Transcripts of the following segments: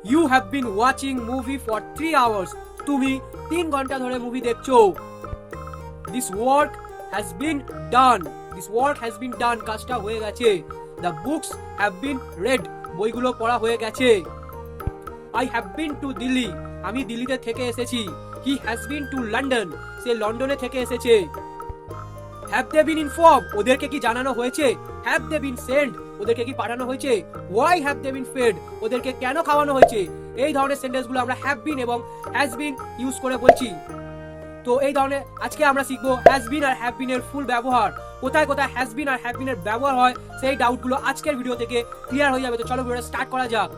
You have been watching movie for 3 hours. তুমি 3 ঘন্টা ধরে মুভি দেখছো। This work has been done. This work has been done. কাজটা হয়ে গেছে। The books have been read. বইগুলো পড়া হয়ে গেছে। I have been to Delhi. আমি দিল্লিতে থেকে এসেছি। He has been to London. সে লন্ডনে থেকে এসেছে। Have they been informed? ওদেরকে কি জানানো হয়েছে? Have they been sent? ওদেরকে কি পাঠানো হয়েছে? Why have they been fed? ওদেরকে কেন খাওয়ানো হয়েছে? এই ধরনের সেন্টেন্সগুলো আমরা have been এবং has been ইউজ করে বলছি। তো এই ধরনের আজকে আমরা শিখবো has been R have been এর ফুল ব্যবহার। কোথায় কোথায় has been R have been এর ব্যবহার হয় সেই ডাউটগুলো আজকের ভিডিও থেকে ক্লিয়ার হয়ে যাবে। তো চলো ভিডিওটা স্টার্ট করা যাক।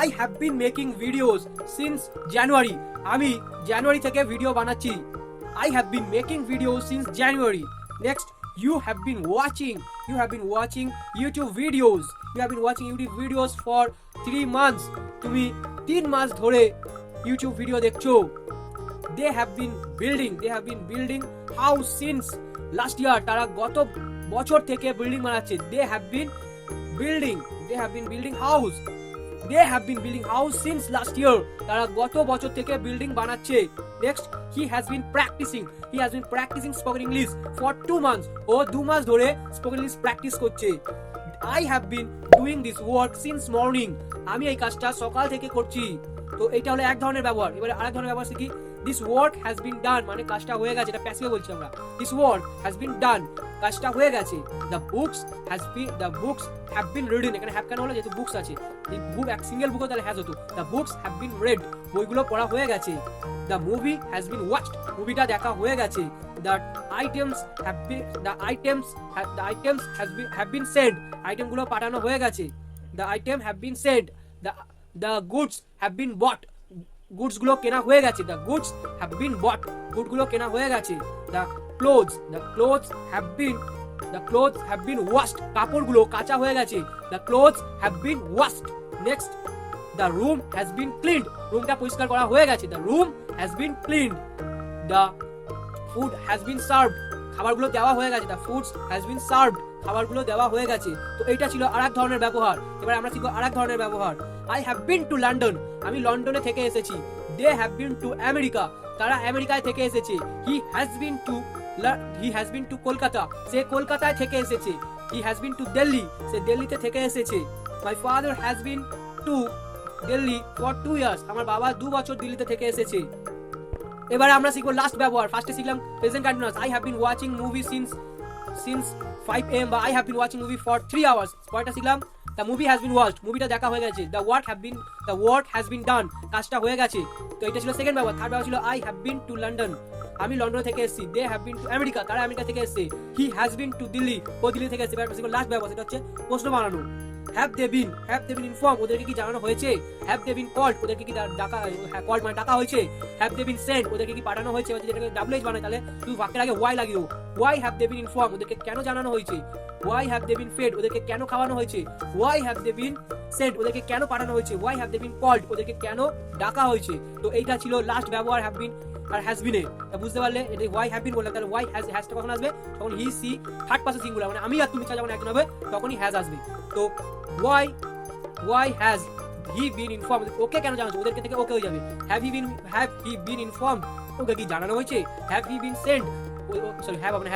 I have been making videos since January. আমি জানুয়ারি থেকে ভিডিও বানাচ্ছি। I have been making videos since January. Next, you have been watching YouTube videos. You have been watching YouTube videos for 3 months. তুমি 3 মাস ধরে YouTube video দেখছো। They have been building house since last year. তারা গত বছর থেকে building বানাচ্ছে। They have been building house since last year. তারা গত বছর থেকে বিল্ডিং বানাচ্ছে। Next, he has been practicing spoken English for 2 months. ও 2 মাস ধরে স্পোকেন ইংলিশ প্র্যাকটিস করছে। I have been doing this work since morning. আমি এই কাজটা সকাল থেকে করছি। তো এটা হলো এক ধরনের ব্যবহার। এবারে আরেক ধরনের ব্যবহার শিখি। This work has been done মানে কাজটা হয়ে গেছে। এটা প্যাসিভে বলছি আমরা। This work has been done কাজটা হয়ে গেছে। The books have been reading। এখানে have কেন হলো? যেহেতু বুকস আছে। এই বুক এক সিঙ্গেল বুকও তাহলে has হতো। The books have been read। বইগুলো পড়া হয়ে গেছে। The movie has been watched। মুভিটা দেখা হয়ে গেছে। The items have been sent। আইটেমগুলো পাঠানো হয়ে গেছে। The item have been sent। The goods have been bought। Goods গুলো কেনা হয়ে গেছে। The goods have been bought। Good গুলো কেনা হয়ে গেছে। The clothes have been washed। কাপড়গুলো কাচা হয়ে গেছে। The clothes have been washed। Next, the room has been cleaned। রুমটা পরিষ্কার করা হয়ে গেছে। The room has been cleaned। The food has been served। খাবারগুলো দেওয়া হয়ে গেছে। The food has been served। খাবারগুলো দেওয়া হয়ে গেছে। তো এইটা ছিল আরেক ধরনের ব্যবহার। এবার আমরা শিখব আরেক ধরনের ব্যবহার। I have been to London। আমি লন্ডনে থেকে এসেছি। They have been to America। তারা আমেরিকায় থেকে এসেছে। He has been to Kolkata. সে কলকাতায় থেকে এসেছে। He has been to Delhi। সে দিল্লিতে থেকে এসেছে। My father has been to Delhi for 2 years। আমার বাবা 2 বছর দিল্লিতে থেকে এসেছে। এবারে আমরা শিখব লাস্ট ব্যবহার। ফার্স্টে শিখলাম present continuous. I have been watching movie since 5 am বা I have been watching movie for 3 hours। পরেরটা শিখলাম the movie has been watched। মুভিটা দেখা হয়ে গেছে। the work has been done। কাজটা হয়ে গেছে। তো এটা ছিল সেকেন্ড ব্যবহার। থার্ড ব্যবহার ছিল I have been to London। আমি লন্ডন থেকে এসেছি। they have been to America। তারা আমেরিকা থেকে এসেছে। he has been to Delhi। ও দিল্লি থেকে এসেছে। এবার লাস্ট ব্যবহার সেটা হচ্ছে প্রশ্ন বানানো। have they been informed। ওদেরকে কি জানানো হয়েছে? have they been called। ওদেরকে কি ডাকা called মানে ডাকা হয়েছে? have they been sent। ওদেরকে কি পাঠানো হয়েছে? যেটাকে WH বানায় তাহলে তুই বাক্যের আগে why লাগিয়ে দাও। why have they been informed। ওদেরকে কেন জানানো হয়েছে? why have they been fed। ওদেরকে কেন খাওয়ানো হয়েছে? why have they been sent। ওদেরকে কেন পাঠানো হয়েছে? why have they been called। ওদেরকে কেন ডাকা হয়েছে? তো এইটা ছিল লাস্ট ব্যবহার have been R has been এর। বুঝতে পারলে এটা why have been বললাম। তাহলে why hasটা কখন আসবে? তখন he she third person singular মানে আমি আর তুমি যখন একজন হবে তখনই has আসবে। তো why has he been informed। ওকে কেন জানানো? ওদেরকে থেকে ওকে হয়ে যাবে। have he been informed। ওকে কি জানানো হয়েছে? have he been sent। Sorry have মানে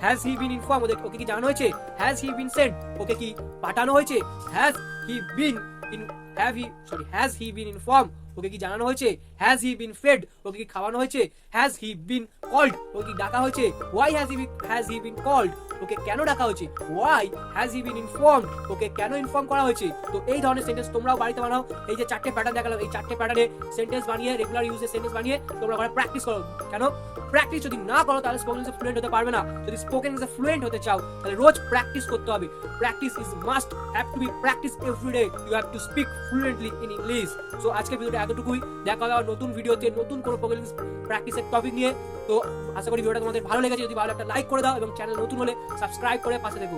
has he been informed। ওকে কি জানানো হয়েছে? has he been sent। ওকে কি পাঠানো হয়েছে? has he been informed। ওকে কি জানানো হয়েছে? has he been fed। ওকে কি খাওয়ানো হয়েছে? has he been called। ওকে কি ডাকা হয়েছে? why has he been called। ওকে কেন ডাকা হয়েছে? why has he been informed। ওকে কেন ইনফর্ম করা হয়েছে? তো এই ধরনের সেন্টেন্স তোমরাও বাড়িতে বানাও। এই যে 4টে প্যাটার্ন দেখালাম এই 4টে প্যাটার্নে সেন্টেন্স বানিয়ে রেগুলার ইউজের সেন্টেন্স বানিয়ে তোমরা ঘরে প্র্যাকটিস করো। কেন প্র্যাকটিস যদি না করো তাহলে স্পোকেন ইংলিশে ফ্লুয়েন্ট হতে পারবে না। যদি স্পোকেন ইংলিশে ফ্লুয়েন্ট হতে চাও তাহলে রোজ প্র্যাকটিস করতে হবে। Practice is must. Have to be practice everyday. You have to speak fluently in English. So আজকের ভিডিওটা এতটুকুই। দেখা হবে নতুন ভিডিওতে নতুন কোনো স্পোকেন ইংলিশ প্র্যাকটিসের টপিক নিয়ে। তো আশা করি ভিডিওটা তোমাদের ভালো লেগেছে। যদি ভালো একটা লাইক করে দাও এবং চ্যানেল নতুন হলে সাবস্ক্রাইব করে পাশে থেকো।